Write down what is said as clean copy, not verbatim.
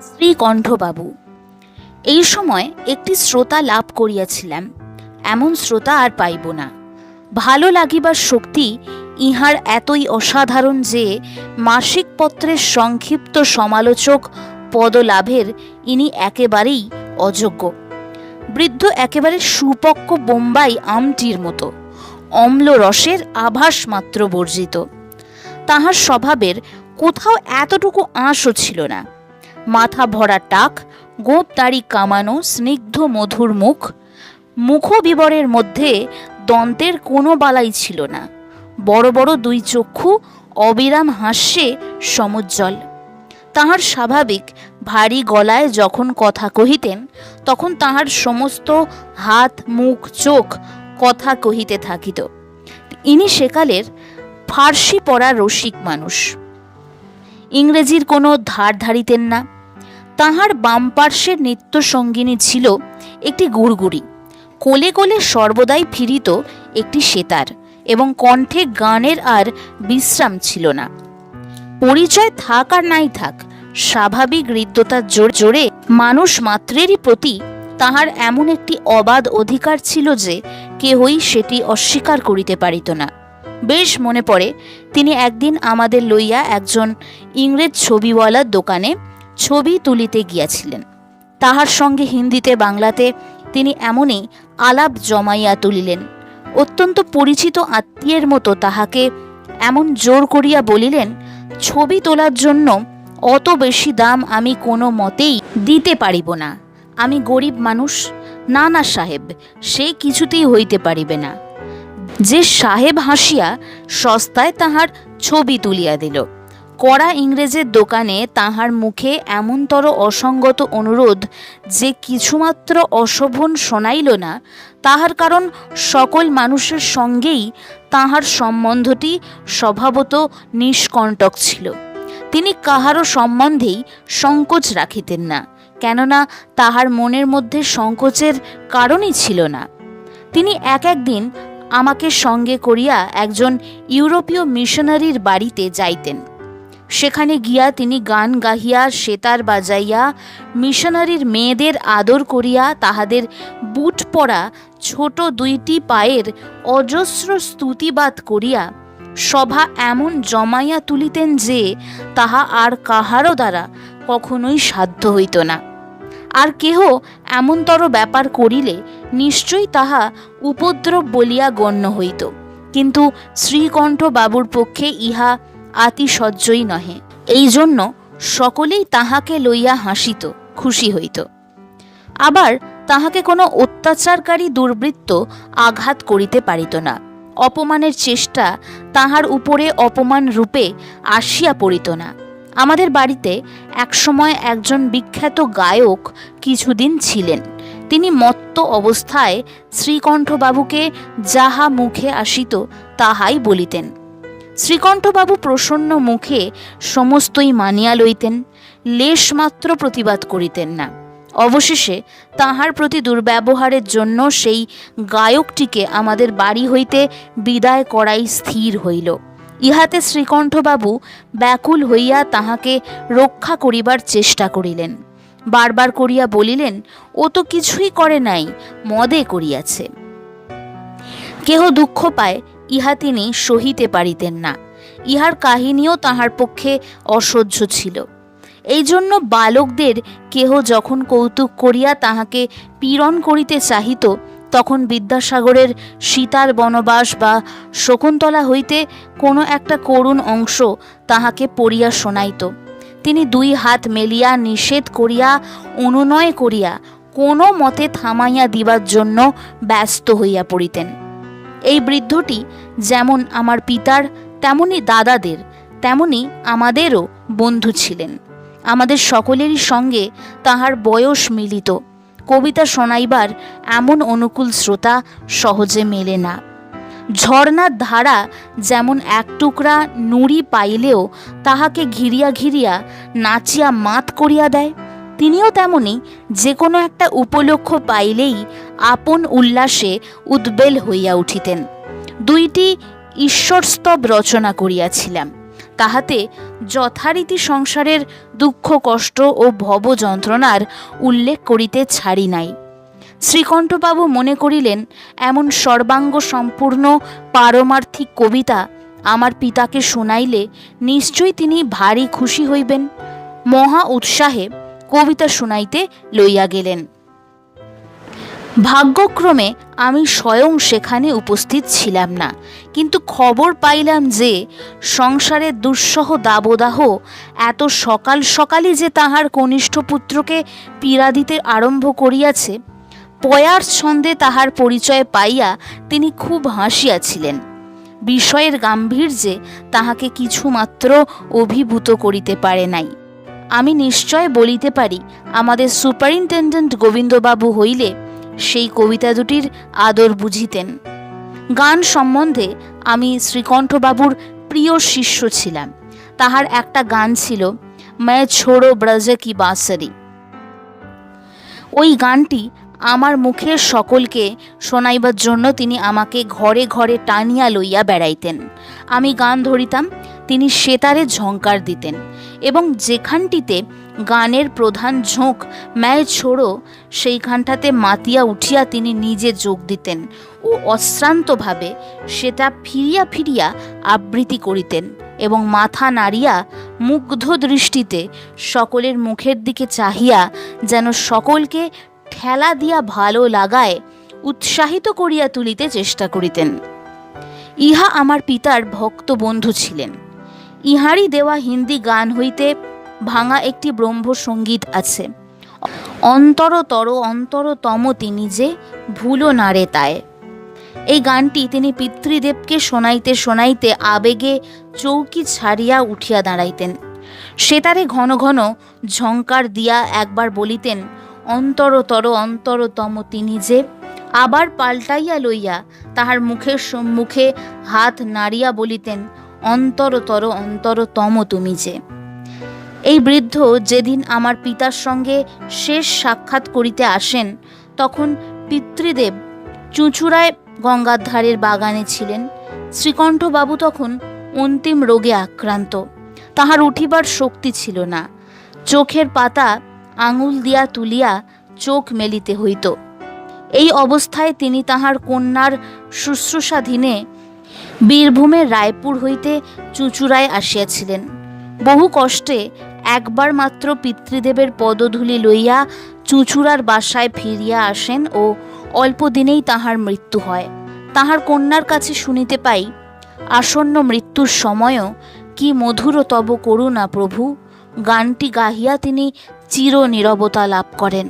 শ্রীকণ্ঠবাবু। এই সময় একটি শ্রোতা লাভ করিয়াছিলাম, এমন শ্রোতা আর পাইব না। ভালো লাগিবার শক্তি ইহার এতই অসাধারণ যে মাসিক পত্রের সংক্ষিপ্ত সমালোচক পদলাভের ইনি একেবারেই অযোগ্য। বৃদ্ধ একেবারে সুপক্ক বোম্বাই আমটির মতো, অম্ল রসের আভাস মাত্র বর্জিত। তাহার স্বভাবের কোথাও এতটুকু আঁশও ছিল না। মাথা ভরা টাক, গোঁপ দাড়ি কামানো, স্নিগ্ধ মধুর মুখ, মুখবিবরের মধ্যে দন্তের কোনো বালাই ছিল না। বড় বড় দুই চক্ষু অবিরাম হাস্যে সমুজ্জ্বল। তাহার স্বাভাবিক ভারী গলায় যখন কথা কহিতেন, তখন তাহার সমস্ত হাত, মুখ, চোখ কথা কহিতে থাকিত। ইনি সেকালের ফার্সি পড়া রসিক মানুষ। ইংরেজির কোনো ধার ধারিতেন না। তাহার বাম পার্শ্বের নিত্যসঙ্গিনী ছিল একটি গুড়গুড়ি। কোলে কোলে সর্বদাই ফিরিত একটি সেতার, এবং কণ্ঠে গানের আর বিশ্রাম ছিল না। পরিচয় থাক আর নাই থাক, স্বাভাবিক হৃদ্যতার জোরে মানুষ মাত্রেরই প্রতি তাহার এমন একটি অবাধ অধিকার ছিল যে কেহই সেটি অস্বীকার করিতে পারিত না। বেশ মনে পড়ে, তিনি একদিন আমাদের লইয়া একজন ইংরেজ ছবিওয়ালার দোকানে ছবি তুলিতে গিয়াছিলেন। তাহার সঙ্গে হিন্দিতে বাংলাতে তিনি এমনই আলাপ জমাইয়া তুলিলেন। অত্যন্ত পরিচিত আত্মীয়ের মতো তাহাকে এমন জোর করিয়া বলিলেন, ছবি তোলার জন্য অত বেশি দাম আমি কোনো মতেই দিতে পারিব না। আমি গরিব মানুষ। না না সাহেব, সে কিছুতেই হইতে পারিবে না। যে সাহেব হাসিয়া সস্তায় তাহার ছবি তুলিয়া দিল। কড়া ইংরেজের দোকানে তাহার মুখে এমনতর অসঙ্গত অনুরোধ যে কিছুমাত্র অশোভন শোনাইল না, তাহার কারণ সকল মানুষের সঙ্গেই তাহার সম্বন্ধটি স্বভাবত নিষ্কণ্টক ছিল। তিনি কাহারও সম্বন্ধেই সংকোচ রাখিতেন না, কেননা তাহার মনের মধ্যে সংকোচের কারণই ছিল না। তিনি একদিন আমাকে সঙ্গে করিয়া একজন ইউরোপীয় মিশনারির বাড়িতে যাইতেন। সেখানে গিয়া তিনি গান গাহিয়া, সেতার বাজাইয়া, মিশনারির মেয়েদের আদর করিয়া তাহাদের বুট পরা ছোট দুইটি পায়ের অজস্র স্তুতিবাদ করিয়া সভা এমন জমাইয়া তুলিতেন যে তাহা আর কাহারও দ্বারা কখনোই সাধ্য হইত না। আর কেহ এমনতর ব্যাপার করিলে নিশ্চয়ই তাহা উপদ্রব বলিয়া গণ্য হইত, কিন্তু শ্রীকণ্ঠ বাবুর পক্ষে ইহা আতিশয্যই নহে। এই জন্য সকলেই তাহাকে লইয়া হাসিত, খুশি হইত। আবার তাহাকে কোনো অত্যাচারকারী দুর্বৃত্ত আঘাত করিতে পারিত না। অপমানের চেষ্টা তাহার উপরে অপমান রূপে আসিয়া পড়িত না। আমাদের বাড়িতে একসময় একজন বিখ্যাত গায়ক কিছুদিন ছিলেন। তিনি মত্ত অবস্থায় শ্রীকণ্ঠবাবুকে যাহা মুখে আসিত তাহাই বলিতেন। শ্রীকণ্ঠবাবু প্রসন্ন মুখে সমস্তই মানিয়া লইতেন, লেশমাত্র প্রতিবাদ করিতেন না। অবশেষে তাহার প্রতি দুর্ব্যবহারের জন্য সেই গায়কটিকে আমাদের বাড়ি হইতে বিদায় করাই স্থির হইল। ইহাতে শ্রীকণ্ঠবাবু ব্যাকুল হইয়া তাহাকে রক্ষা করিবার চেষ্টা করিলেন। বারবার করিয়া বলিলেন, ও তো কিছুই করে নাই, মদে করিয়াছে। কেহ দুঃখ পায়, ইহা তিনি সহিতে পারিতেন না। ইহার কাহিনীও তাহার পক্ষে অসহ্য ছিল। এই জন্য বালকদের কেহ যখন কৌতুক করিয়া তাহাকে পীড়ন করিতে চাহিত, তখন বিদ্যাসাগরের সীতার বনবাস বা শকুন্তলা হইতে কোনো একটা করুণ অংশ তাহাকে পড়িয়া শোনাইত। তিনি দুই হাত মেলিয়া নিষেধ করিয়া, অনুনয় করিয়া কোনো মতে থামাইয়া দিবার জন্য ব্যস্ত হইয়া পড়িতেন। এই বৃদ্ধটি যেমন আমার পিতার, তেমনি দাদাদের, তেমনি আমাদেরও বন্ধু ছিলেন। আমাদের সকলেরই সঙ্গে তাহার বয়স মিলিত। কবিতা শোনাইবার এমন অনুকূল শ্রোতা সহজে মেলে না। ঝর্ণার ধারা যেমন এক টুকরা নুড়ি পাইলেও তাহাকে ঘিরিয়া ঘিরিয়া নাচিয়া মাত করিয়া দেয়, তিনিও তেমনি যে কোনো একটা উপলক্ষ পাইলেই আপন উল্লাসে উদ্বেল হইয়া উঠিতেন। দুইটি ঈশ্বরস্তব রচনা করিয়াছিলাম, তাহাতে যথারীতি সংসারের দুঃখ কষ্ট ও ভব যন্ত্রণার উল্লেখ করিতে ছাড়ি নাই। শ্রীকণ্ঠবাবু মনে করিলেন, এমন সর্বাঙ্গ সম্পূর্ণ পারমার্থিক কবিতা আমার পিতাকে শোনাইলে নিশ্চয়ই তিনি ভারী খুশি হইবেন। মহা উৎসাহে কবিতা শুনাইতে লইয়া গেলেন। ভাগ্যক্রমে আমি স্বয়ং সেখানে উপস্থিত ছিলাম না, কিন্তু খবর পাইলাম যে সংসারের দুঃসহ দাবদাহ এত সকাল সকালই যে তাহার কনিষ্ঠ পুত্রকে পীড়া দিতে আরম্ভ করিয়াছে। পয়ার ছন্দে তাহার পরিচয় পাইয়া তিনি খুব হাসিয়াছিলেন। বিষয়ের গাম্ভীর্যে তাহাকে কিছুমাত্র অভিভূত করিতে পারে নাই। আমি নিশ্চয় বলিতে পারি, আমাদের সুপারিনটেন্ডেন্ট গোবিন্দবাবু হইলে সেই কবিতা দুটির আদর বুঝিতেন। গান সম্বন্ধে আমি শ্রীকণ্ঠবাবুর প্রিয় শিষ্য ছিলাম। তাহার একটা গান ছিল, मैं छोड़ो ब्रज की बांसुरी। ওই গানটি আমার মুখের সকলকে শোনাইবার জন্য তিনি আমাকে ঘরে ঘরে টানিয়া লইয়া বেড়াইতেন। আমি গান ধরিতাম, তিনি সেতারে ঝঙ্কার দিতেন এবং যেখানটিতে গানের প্রধান ঝোঁক ম্যায় ছোড়ো, সেইখানটাতে মাতিয়া উঠিয়া তিনি নিজে যোগ দিতেন ও অশ্রান্তভাবে সেটা ফিরিয়া ফিরিয়া আবৃত্তি করিতেন এবং মাথা নাড়িয়া মুগ্ধ দৃষ্টিতে সকলের মুখের দিকে চাহিয়া যেন সকলকে ঠেলা দিয়া ভালো লাগায় উৎসাহিত করিয়া তুলিতে চেষ্টা করিতেন। ইহা আমার পিতার ভক্ত বন্ধু ছিলেন। ইহারই দেওয়া হিন্দি গান হইতে ভাঙা একটি ব্রহ্মসঙ্গীত আছে, অন্তরতর অন্তরতম তিনি যে ভুলো না রে তায়। এই গানটি তিনি পিতৃদেবকে শোনাইতে শোনাইতে আবেগে চৌকি ছাড়িয়া উঠিয়া দাঁড়াইতেন। সেতারে ঘন ঘন ঝঙ্কার দিয়া একবার বলিতেন, অন্তরতর অন্তরতম তিনি যে, আবার পাল্টাইয়া লইয়া তাহার মুখের সম্মুখে হাত নাড়িয়া বলিতেন, অন্তরতর অন্তরতম তুমি যে। এই বৃদ্ধ যেদিন আমার পিতার সঙ্গে শেষ সাক্ষাৎ করিতে আসেন, তখন পিতৃদেব চুঁচুড়ায় গঙ্গার ধারের বাগানে ছিলেন। শ্রীকণ্ঠবাবু তখন অন্তিম রোগে আক্রান্ত, তাহার উঠিবার শক্তি ছিল না। চোখের পাতা আঙুল দিয়া তুলিয়া চোখ মেলিতে হইত। এই অবস্থায় তিনি তাহার কন্যার শুশ্রূষাধীনে বীরভূমের রায়পুর হইতে চুঁচুড়ায় আসিয়াছিলেন। বহু কষ্টে একবার মাত্র পিতৃদেবের পদধূলি লইয়া চুঁচুড়ার বাসায় ফিরিয়া আসেন ও অল্প দিনেই তাহার মৃত্যু হয়। তাহার কন্যার কাছে শুনিতে পাই, আসন্ন মৃত্যুর সময়ও কি মধুর তব করুণা প্রভু, গানটি গাহিয়া তিনি চির নীরবতা লাভ করেন।